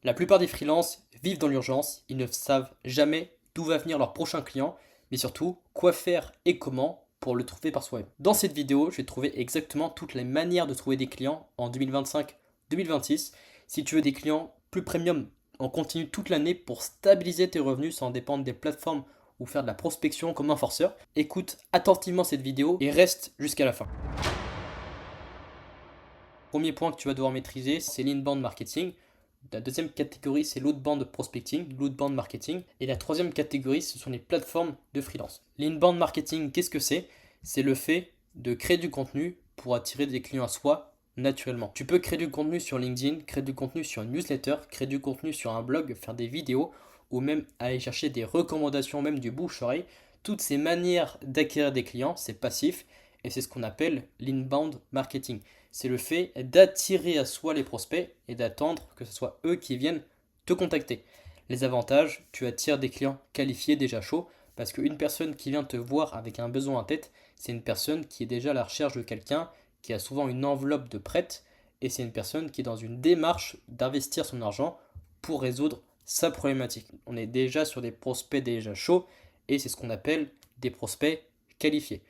La plupart des freelances vivent dans l'urgence, ils ne savent jamais d'où va venir leur prochain client, mais surtout quoi faire et comment pour le trouver par soi-même. Dans cette vidéo, je vais trouver exactement toutes les manières de trouver des clients en 2025-2026. Si tu veux des clients plus premium, on continue toute l'année pour stabiliser tes revenus sans dépendre des plateformes ou faire de la prospection comme un forceur. Écoute attentivement cette vidéo et reste jusqu'à la fin. Premier point que tu vas devoir maîtriser, c'est l'inbound marketing. La deuxième catégorie, c'est l'outbound prospecting, l'outbound marketing. Et la troisième catégorie, ce sont les plateformes de freelance. L'inbound marketing, qu'est-ce que c'est? C'est le fait de créer du contenu pour attirer des clients à soi naturellement. Tu peux créer du contenu sur LinkedIn, créer du contenu sur une newsletter, créer du contenu sur un blog, faire des vidéos ou même aller chercher des recommandations, même du bouche-oreille. Toutes ces manières d'acquérir des clients, c'est passif et c'est ce qu'on appelle l'inbound marketing. C'est le fait d'attirer à soi les prospects et d'attendre que ce soit eux qui viennent te contacter. Les avantages, tu attires des clients qualifiés déjà chauds parce qu'une personne qui vient te voir avec un besoin en tête, c'est une personne qui est déjà à la recherche de quelqu'un, qui a souvent une enveloppe de prête et c'est une personne qui est dans une démarche d'investir son argent pour résoudre sa problématique. On est déjà sur des prospects déjà chauds et c'est ce qu'on appelle des prospects qualifiés.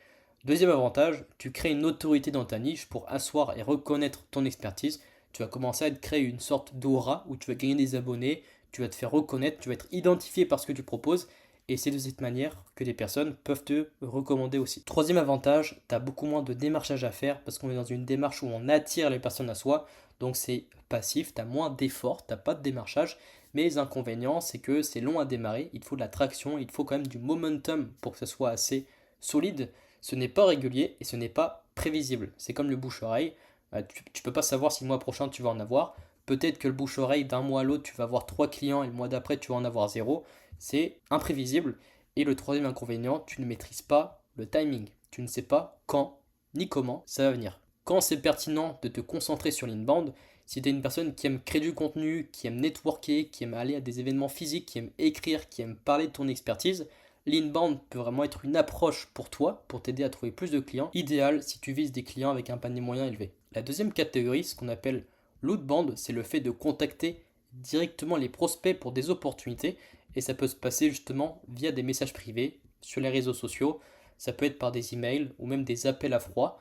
Deuxième avantage, tu crées une autorité dans ta niche pour asseoir et reconnaître ton expertise. Tu vas commencer à te créer une sorte d'aura où tu vas gagner des abonnés, tu vas te faire reconnaître, tu vas être identifié par ce que tu proposes et c'est de cette manière que des personnes peuvent te recommander aussi. Troisième avantage, tu as beaucoup moins de démarchage à faire parce qu'on est dans une démarche où on attire les personnes à soi, donc c'est passif, tu as moins d'efforts, tu n'as pas de démarchage, mais les inconvénients, c'est que c'est long à démarrer, il faut de la traction, il faut quand même du momentum pour que ça soit assez solide. Ce n'est pas régulier et ce n'est pas prévisible. C'est comme le bouche-oreille. Tu ne peux pas savoir si le mois prochain tu vas en avoir. Peut-être que le bouche-oreille d'un mois à l'autre tu vas avoir 3 clients et le mois d'après tu vas en avoir zéro. C'est imprévisible. Et le troisième inconvénient, tu ne maîtrises pas le timing. Tu ne sais pas quand ni comment ça va venir. Quand c'est pertinent de te concentrer sur l'inbound, si tu es une personne qui aime créer du contenu, qui aime networker, qui aime aller à des événements physiques, qui aime écrire, qui aime parler de ton expertise, l'inbound peut vraiment être une approche pour toi, pour t'aider à trouver plus de clients, idéal si tu vises des clients avec un panier moyen élevé. La deuxième catégorie, ce qu'on appelle l'outbound, c'est le fait de contacter directement les prospects pour des opportunités, et ça peut se passer justement via des messages privés sur les réseaux sociaux, ça peut être par des emails ou même des appels à froid.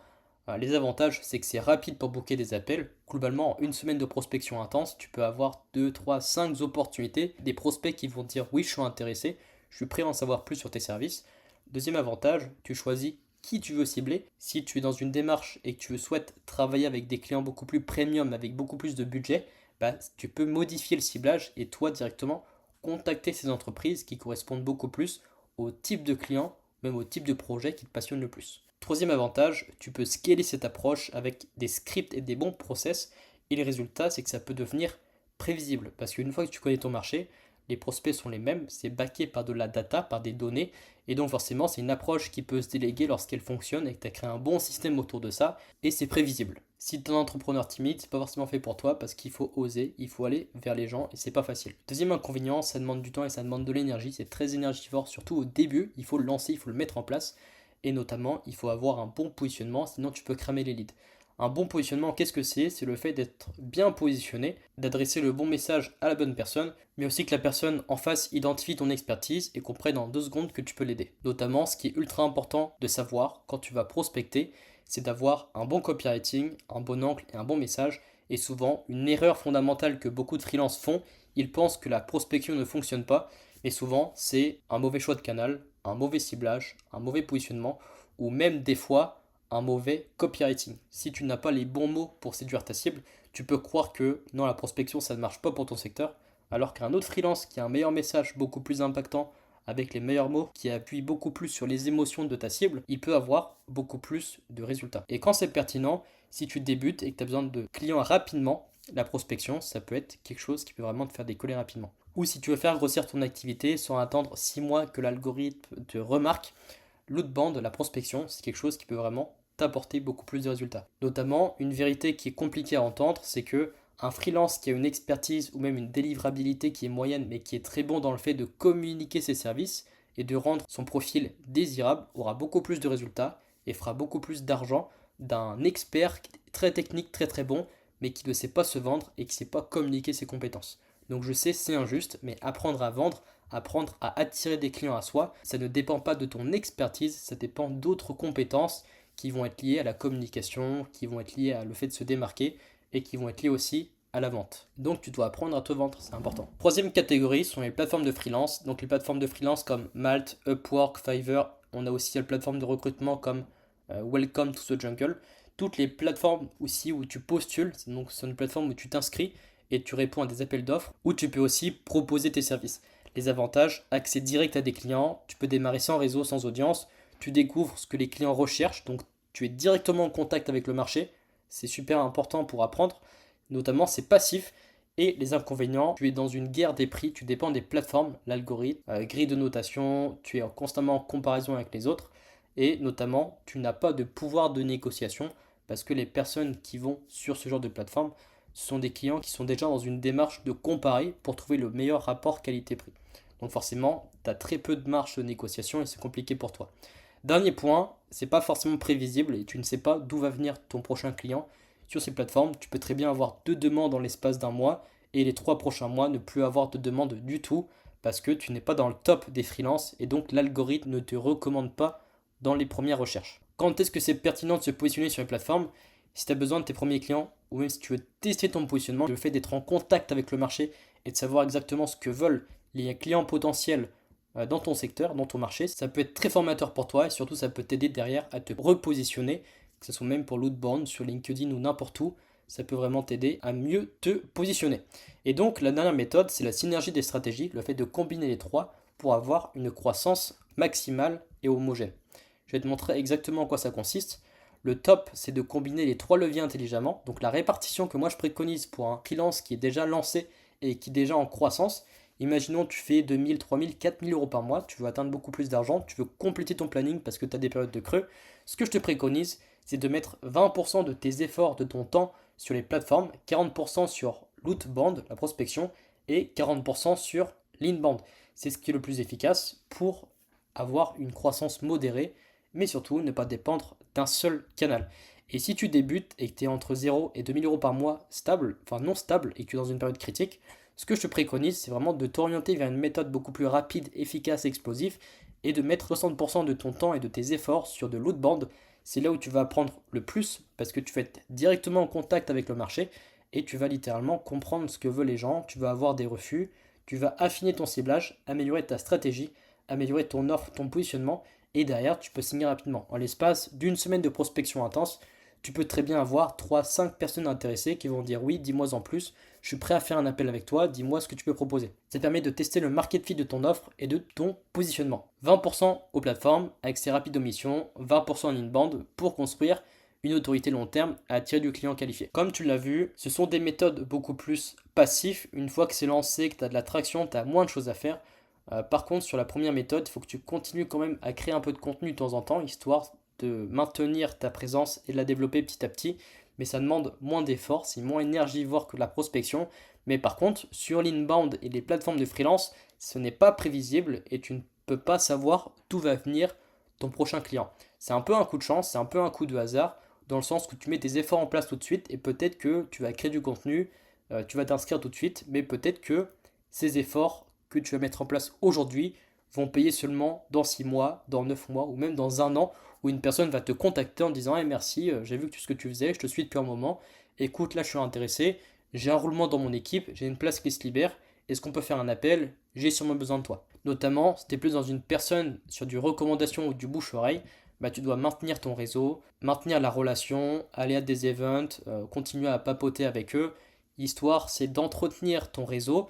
Les avantages, c'est que c'est rapide pour booker des appels. Globalement, en une semaine de prospection intense, tu peux avoir 2, 3, 5 opportunités, des prospects qui vont te dire oui, je suis intéressé, je suis prêt à en savoir plus sur tes services. Deuxième avantage, tu choisis qui tu veux cibler. Si tu es dans une démarche et que tu souhaites travailler avec des clients beaucoup plus premium, avec beaucoup plus de budget, bah, tu peux modifier le ciblage et toi directement contacter ces entreprises qui correspondent beaucoup plus au type de client, même au type de projet qui te passionne le plus. Troisième avantage, tu peux scaler cette approche avec des scripts et des bons process. Et le résultat, c'est que ça peut devenir prévisible. Parce qu'une fois que tu connais ton marché, les prospects sont les mêmes, c'est backé par de la data, par des données, et donc forcément c'est une approche qui peut se déléguer lorsqu'elle fonctionne et que tu as créé un bon système autour de ça, et c'est prévisible. Si tu es un entrepreneur timide, c'est pas forcément fait pour toi parce qu'il faut oser, il faut aller vers les gens et c'est pas facile. Deuxième inconvénient, ça demande du temps et ça demande de l'énergie, c'est très énergivore, surtout au début, il faut le lancer, il faut le mettre en place, et notamment il faut avoir un bon positionnement, sinon tu peux cramer les leads. Un bon positionnement, qu'est-ce que c'est? C'est le fait d'être bien positionné, d'adresser le bon message à la bonne personne, mais aussi que la personne en face identifie ton expertise et comprenne en 2 secondes que tu peux l'aider. Notamment, ce qui est ultra important de savoir quand tu vas prospecter, c'est d'avoir un bon copywriting, un bon angle et un bon message. Et souvent, une erreur fondamentale que beaucoup de freelances font, ils pensent que la prospection ne fonctionne pas, mais souvent, c'est un mauvais choix de canal, un mauvais ciblage, un mauvais positionnement, ou même des fois, un mauvais copywriting. Si tu n'as pas les bons mots pour séduire ta cible, tu peux croire que non, la prospection, ça ne marche pas pour ton secteur, alors qu'un autre freelance qui a un meilleur message, beaucoup plus impactant, avec les meilleurs mots, qui appuie beaucoup plus sur les émotions de ta cible, il peut avoir beaucoup plus de résultats. Et quand c'est pertinent, si tu débutes et que tu as besoin de clients rapidement, la prospection, ça peut être quelque chose qui peut vraiment te faire décoller rapidement. Ou si tu veux faire grossir ton activité sans attendre 6 mois que l'algorithme te remarque, l'outbound, la prospection, c'est quelque chose qui peut vraiment t'apporter beaucoup plus de résultats. Notamment, une vérité qui est compliquée à entendre, c'est que un freelance qui a une expertise ou même une délivrabilité qui est moyenne mais qui est très bon dans le fait de communiquer ses services et de rendre son profil désirable aura beaucoup plus de résultats et fera beaucoup plus d'argent d'un expert très technique, très très bon, mais qui ne sait pas se vendre et qui ne sait pas communiquer ses compétences. Donc je sais, c'est injuste, mais apprendre à vendre, apprendre à attirer des clients à soi, ça ne dépend pas de ton expertise, ça dépend d'autres compétences qui vont être liées à la communication, qui vont être liées à le fait de se démarquer et qui vont être liées aussi à la vente. Donc tu dois apprendre à te vendre, c'est important. Troisième catégorie sont les plateformes de freelance. Donc les plateformes de freelance comme Malt, Upwork, Fiverr. On a aussi les plateformes de recrutement comme Welcome to the Jungle. Toutes les plateformes aussi où tu postules, donc c'est une plateforme où tu t'inscris et tu réponds à des appels d'offres, où tu peux aussi proposer tes services. Les avantages, accès direct à des clients, tu peux démarrer sans réseau, sans audience, tu découvres ce que les clients recherchent, donc tu es directement en contact avec le marché, c'est super important pour apprendre, notamment c'est passif. Et les inconvénients, tu es dans une guerre des prix, tu dépends des plateformes, l'algorithme, grille de notation, tu es constamment en comparaison avec les autres, et notamment tu n'as pas de pouvoir de négociation, parce que les personnes qui vont sur ce genre de plateforme, ce sont des clients qui sont déjà dans une démarche de comparer pour trouver le meilleur rapport qualité-prix. Donc forcément, tu as très peu de marge de négociation et c'est compliqué pour toi. Dernier point, c'est pas forcément prévisible et tu ne sais pas d'où va venir ton prochain client. Sur ces plateformes, tu peux très bien avoir 2 demandes dans l'espace d'un mois et les 3 prochains mois ne plus avoir de demande du tout parce que tu n'es pas dans le top des freelances et donc l'algorithme ne te recommande pas dans les premières recherches. Quand est-ce que c'est pertinent de se positionner sur les plateformes? Si tu as besoin de tes premiers clients ou même si tu veux tester ton positionnement, le fait d'être en contact avec le marché et de savoir exactement ce que veulent les clients potentiels dans ton secteur, dans ton marché, ça peut être très formateur pour toi et surtout ça peut t'aider derrière à te repositionner, que ce soit même pour l'outbound, sur LinkedIn ou n'importe où, ça peut vraiment t'aider à mieux te positionner. Et donc la dernière méthode, c'est la synergie des stratégies, le fait de combiner les trois pour avoir une croissance maximale et homogène. Je vais te montrer exactement en quoi ça consiste. Le top, c'est de combiner les 3 leviers intelligemment. Donc la répartition que moi je préconise pour un freelance qui est déjà lancé et qui est déjà en croissance. Imaginons tu fais 2000, 3000, 4000 euros par mois, tu veux atteindre beaucoup plus d'argent, tu veux compléter ton planning parce que tu as des périodes de creux. Ce que je te préconise, c'est de mettre 20% de tes efforts, de ton temps sur les plateformes, 40% sur l'outbound, la prospection, et 40% sur l'inbound. C'est ce qui est le plus efficace pour avoir une croissance modérée, mais surtout ne pas dépendre d'un seul canal. Et si tu débutes et que tu es entre 0 et 2000 euros par mois stable, enfin non stable, et que tu es dans une période critique, ce que je te préconise, c'est vraiment de t'orienter vers une méthode beaucoup plus rapide, efficace et explosive, et de mettre 60% de ton temps et de tes efforts sur de l'outbound. C'est là où tu vas apprendre le plus, parce que tu vas être directement en contact avec le marché, et tu vas littéralement comprendre ce que veulent les gens, tu vas avoir des refus, tu vas affiner ton ciblage, améliorer ta stratégie, améliorer ton offre, ton positionnement, et derrière, tu peux signer rapidement. En l'espace d'une semaine de prospection intense, tu peux très bien avoir 3-5 personnes intéressées qui vont dire oui, dis-moi en plus, je suis prêt à faire un appel avec toi, dis-moi ce que tu peux proposer. Ça permet de tester le market fit de ton offre et de ton positionnement. 20% aux plateformes, accès rapide aux missions, 20% en inbound pour construire une autorité long terme à attirer du client qualifié. Comme tu l'as vu, ce sont des méthodes beaucoup plus passives. Une fois que c'est lancé, que tu as de la traction, tu as moins de choses à faire. Par contre, sur la première méthode, il faut que tu continues quand même à créer un peu de contenu de temps en temps, histoire de maintenir ta présence et de la développer petit à petit. Mais ça demande moins d'efforts, c'est moins énergivore que la prospection. Mais par contre, sur l'inbound et les plateformes de freelance, ce n'est pas prévisible et tu ne peux pas savoir d'où va venir ton prochain client. C'est un peu un coup de chance, c'est un peu un coup de hasard, dans le sens que tu mets tes efforts en place tout de suite et peut-être que tu vas créer du contenu, tu vas t'inscrire tout de suite, mais peut-être que ces efforts que tu vas mettre en place aujourd'hui vont payer seulement dans 6 mois, dans 9 mois ou même dans un an où une personne va te contacter en disant hey, merci, j'ai vu ce que tu faisais, je te suis depuis un moment, écoute là je suis intéressé, j'ai un roulement dans mon équipe, j'ai une place qui se libère, est-ce qu'on peut faire un appel? J'ai sûrement besoin de toi. Notamment, si tu es plus dans une personne sur du recommandation ou du bouche-oreille, bah, tu dois maintenir ton réseau, maintenir la relation, aller à des events, continuer à papoter avec eux. L'histoire, c'est d'entretenir ton réseau,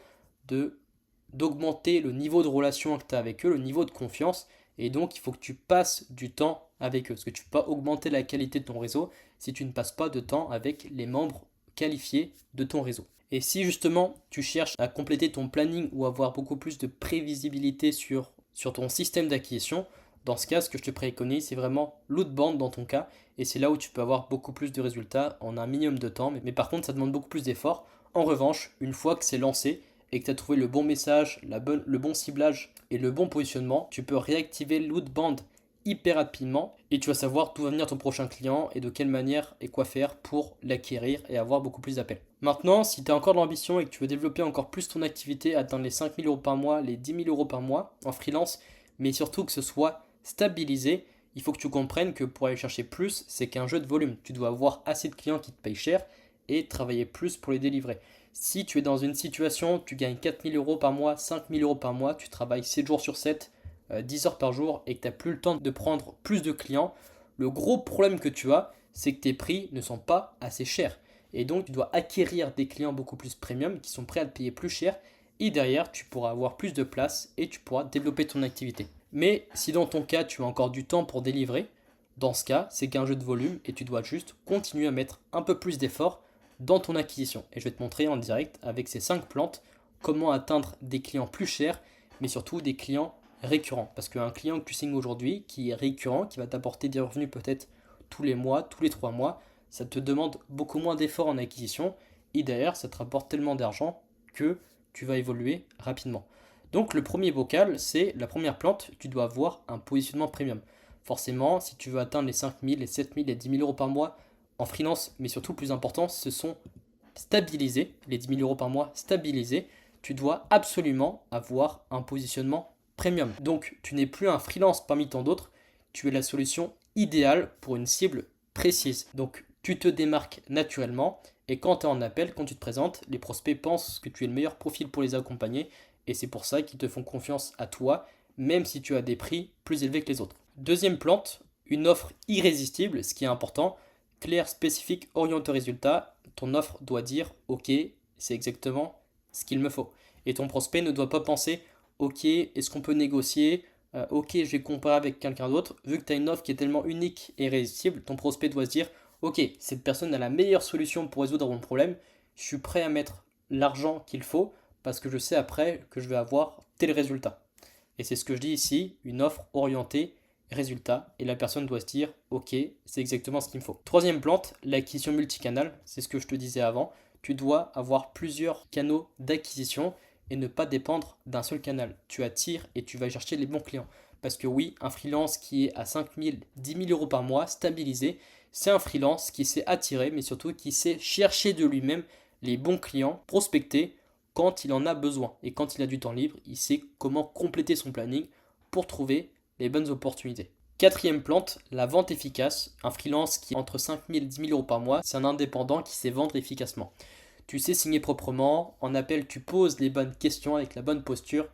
d'augmenter le niveau de relation que tu as avec eux, le niveau de confiance. Et donc, il faut que tu passes du temps avec eux. Parce que tu ne peux pas augmenter la qualité de ton réseau si tu ne passes pas de temps avec les membres qualifiés de ton réseau. Et si justement tu cherches à compléter ton planning ou avoir beaucoup plus de prévisibilité sur ton système d'acquisition, dans ce cas, ce que je te préconise, c'est vraiment l'outbound dans ton cas. Et c'est là où tu peux avoir beaucoup plus de résultats en un minimum de temps. Mais par contre, ça demande beaucoup plus d'efforts. En revanche, une fois que c'est lancé et que tu as trouvé le bon message, le bon ciblage et le bon positionnement, tu peux réactiver l'outbound hyper rapidement et tu vas savoir d'où va venir ton prochain client et de quelle manière et quoi faire pour l'acquérir et avoir beaucoup plus d'appels. Maintenant, si tu as encore de l'ambition et que tu veux développer encore plus ton activité, atteindre les 5 000 euros par mois, les 10 000 euros par mois en freelance, mais surtout que ce soit stabilisé, il faut que tu comprennes que pour aller chercher plus, c'est qu'un jeu de volume. Tu dois avoir assez de clients qui te payent cher et travailler plus pour les délivrer. Si tu es dans une situation, tu gagnes 4 000 euros par mois, 5 000 euros par mois, tu travailles 7 jours sur 7, 10 heures par jour et que tu n'as plus le temps de prendre plus de clients, le gros problème que tu as, c'est que tes prix ne sont pas assez chers. Et donc, tu dois acquérir des clients beaucoup plus premium qui sont prêts à te payer plus cher. Et derrière, tu pourras avoir plus de place et tu pourras développer ton activité. Mais si dans ton cas, tu as encore du temps pour délivrer, dans ce cas, c'est qu'un jeu de volume et tu dois juste continuer à mettre un peu plus d'efforts dans ton acquisition. Et je vais te montrer en direct avec ces 5 plantes comment atteindre des clients plus chers, mais surtout des clients récurrents. Parce qu'un client que tu signes aujourd'hui, qui est récurrent, qui va t'apporter des revenus peut-être tous les mois, tous les 3 mois, ça te demande beaucoup moins d'efforts en acquisition et derrière, ça te rapporte tellement d'argent que tu vas évoluer rapidement. Donc le premier bocal, c'est la première plante, tu dois avoir un positionnement premium. Forcément, si tu veux atteindre les 5 000, les 7 000, les 10 000 euros par mois en freelance, mais surtout le plus important, ce sont stabilisés, les 10 000 euros par mois stabilisés, tu dois absolument avoir un positionnement premium. Donc tu n'es plus un freelance parmi tant d'autres, tu es la solution idéale pour une cible précise. Donc tu te démarques naturellement et quand tu es en appel, quand tu te présentes, les prospects pensent que tu es le meilleur profil pour les accompagner et c'est pour ça qu'ils te font confiance à toi, même si tu as des prix plus élevés que les autres. Deuxième plante, une offre irrésistible, ce qui est important, clair, spécifique, orienté au résultat. Ton offre doit dire ok, c'est exactement ce qu'il me faut. Et ton prospect ne doit pas penser ok, est-ce qu'on peut négocier, ok, je vais comparer avec quelqu'un d'autre. Vu que tu as une offre qui est tellement unique et irrésistible, ton prospect doit se dire ok, cette personne a la meilleure solution pour résoudre mon problème, je suis prêt à mettre l'argent qu'il faut parce que je sais après que je vais avoir tel résultat. Et c'est ce que je dis ici, une offre orientée résultat. Et la personne doit se dire, ok, c'est exactement ce qu'il me faut. Troisième plante, l'acquisition multicanal. C'est ce que je te disais avant. Tu dois avoir plusieurs canaux d'acquisition et ne pas dépendre d'un seul canal. Tu attires et tu vas chercher les bons clients. Parce que oui, un freelance qui est à 5 000, 10 000 euros par mois, stabilisé, c'est un freelance qui sait attirer, mais surtout qui sait chercher de lui-même les bons clients, prospecter quand il en a besoin. Et quand il a du temps libre, il sait comment compléter son planning pour trouver les bonnes opportunités. Quatrième plante, la vente efficace. Un freelance qui est entre 5 000 et 10 000 euros par mois, c'est un indépendant qui sait vendre efficacement. Tu sais signer proprement, en appel tu poses les bonnes questions avec la bonne posture,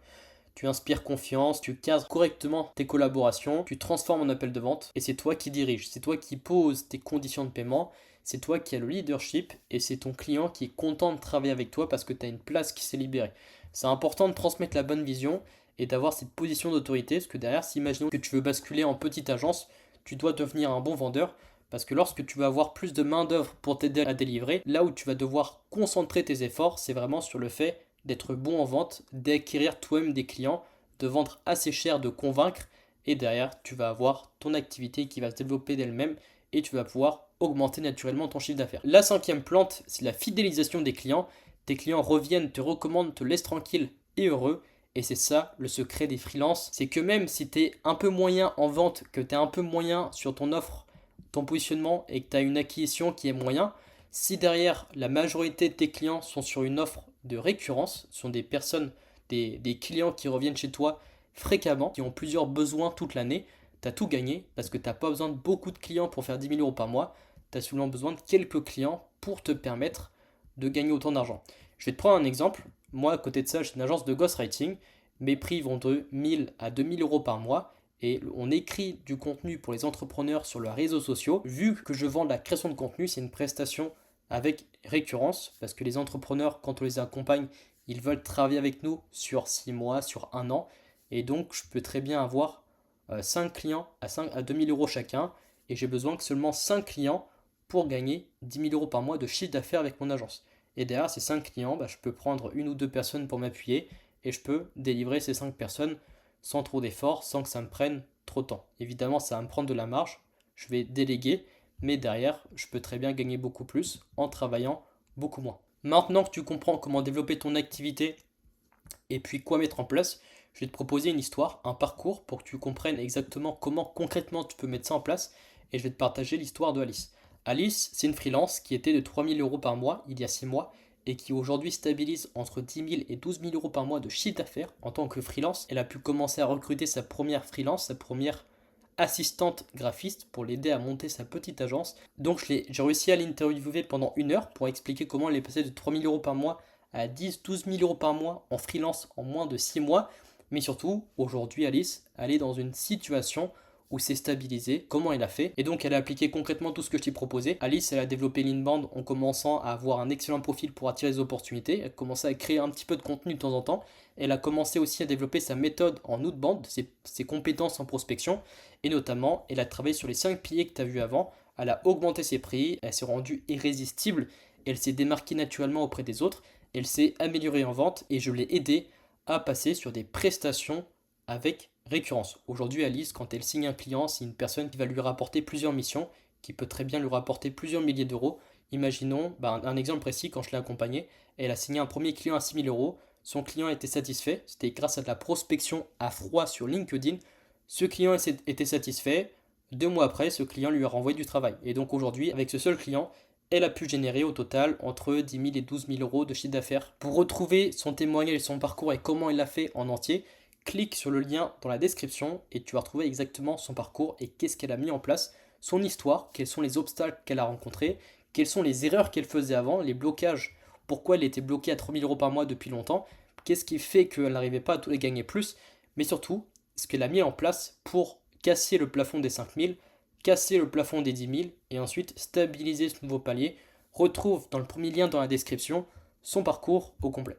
tu inspires confiance, tu cadres correctement tes collaborations, tu transformes en appel de vente et c'est toi qui diriges, c'est toi qui poses tes conditions de paiement, c'est toi qui as le leadership et c'est ton client qui est content de travailler avec toi parce que tu as une place qui s'est libérée. C'est important de transmettre la bonne vision et d'avoir cette position d'autorité parce que derrière, si imaginons que tu veux basculer en petite agence, tu dois devenir un bon vendeur parce que lorsque tu vas avoir plus de main-d'œuvre pour t'aider à délivrer, là où tu vas devoir concentrer tes efforts, c'est vraiment sur le fait d'être bon en vente, d'acquérir toi-même des clients, de vendre assez cher, de convaincre, et derrière, tu vas avoir ton activité qui va se développer d'elle-même et tu vas pouvoir augmenter naturellement ton chiffre d'affaires. La cinquième plante, c'est la fidélisation des clients. Tes clients reviennent, te recommandent, te laissent tranquille et heureux. Et c'est ça le secret des freelances, c'est que même si tu es un peu moyen en vente, que tu es un peu moyen sur ton offre, ton positionnement et que tu as une acquisition qui est moyen, si derrière la majorité de tes clients sont sur une offre de récurrence, sont des personnes, des clients qui reviennent chez toi fréquemment, qui ont plusieurs besoins toute l'année, tu as tout gagné parce que tu n'as pas besoin de beaucoup de clients pour faire 10 000 euros par mois, tu as seulement besoin de quelques clients pour te permettre de gagner autant d'argent. Je vais te prendre un exemple. Moi, à côté de ça, j'ai une agence de ghostwriting. Mes prix vont de 1000 à 2000 euros par mois et on écrit du contenu pour les entrepreneurs sur leurs réseaux sociaux. Vu que je vends de la création de contenu, c'est une prestation avec récurrence parce que les entrepreneurs, quand on les accompagne, ils veulent travailler avec nous sur 6 mois, sur un an. Et donc, je peux très bien avoir 5 clients à 2000 euros chacun et j'ai besoin que seulement 5 clients pour gagner 10 000 euros par mois de chiffre d'affaires avec mon agence. Et derrière ces 5 clients, je peux prendre une ou deux personnes pour m'appuyer et je peux délivrer ces 5 personnes sans trop d'efforts, sans que ça me prenne trop de temps. Évidemment, ça va me prendre de la marge, je vais déléguer, mais derrière, je peux très bien gagner beaucoup plus en travaillant beaucoup moins. Maintenant que tu comprends comment développer ton activité et puis quoi mettre en place, je vais te proposer une histoire, un parcours pour que tu comprennes exactement comment concrètement tu peux mettre ça en place et je vais te partager l'histoire de Alice. Alice, c'est une freelance qui était de 3 000 € par mois il y a 6 mois et qui aujourd'hui stabilise entre 10 000 et 12 000 € par mois de chiffre d'affaires en tant que freelance. Elle a pu commencer à recruter sa première freelance, sa première assistante graphiste pour l'aider à monter sa petite agence. Donc j'ai réussi à l'interviewer pendant 1 heure pour expliquer comment elle est passée de 3 000 € par mois à 10 000 à 12 000 € par mois en freelance en moins de 6 mois. Mais surtout, aujourd'hui, Alice, elle est dans une situation où c'est stabilisé, comment elle a fait. Et donc elle a appliqué concrètement tout ce que je t'ai proposé. Alice, elle a développé l'Inbound en commençant à avoir un excellent profil pour attirer les opportunités. Elle a commencé à créer un petit peu de contenu de temps en temps. Elle a commencé aussi à développer sa méthode en outbound, ses compétences en prospection. Et notamment, elle a travaillé sur les 5 piliers que tu as vus avant. Elle a augmenté ses prix, elle s'est rendue irrésistible, elle s'est démarquée naturellement auprès des autres, elle s'est améliorée en vente et je l'ai aidée à passer sur des prestations avec récurrence. Aujourd'hui, Alice, quand elle signe un client, c'est une personne qui va lui rapporter plusieurs missions, qui peut très bien lui rapporter plusieurs milliers d'euros. Imaginons un exemple précis, quand je l'ai accompagnée, elle a signé un premier client à 6 000 €, son client était satisfait, c'était grâce à de la prospection à froid sur LinkedIn. Ce client était satisfait, 2 mois après, ce client lui a renvoyé du travail. Et donc aujourd'hui, avec ce seul client, elle a pu générer au total entre 10 000 et 12 000 € de chiffre d'affaires. Pour retrouver son témoignage, son parcours et comment elle l'a fait en entier, clique sur le lien dans la description et tu vas retrouver exactement son parcours et qu'est-ce qu'elle a mis en place, son histoire, quels sont les obstacles qu'elle a rencontrés, quelles sont les erreurs qu'elle faisait avant, les blocages, pourquoi elle était bloquée à 3 000 € par mois depuis longtemps, qu'est-ce qui fait qu'elle n'arrivait pas à tous les gagner plus, mais surtout ce qu'elle a mis en place pour casser le plafond des 5 000, casser le plafond des 10 000 et ensuite stabiliser ce nouveau palier. Retrouve dans le premier lien dans la description son parcours au complet.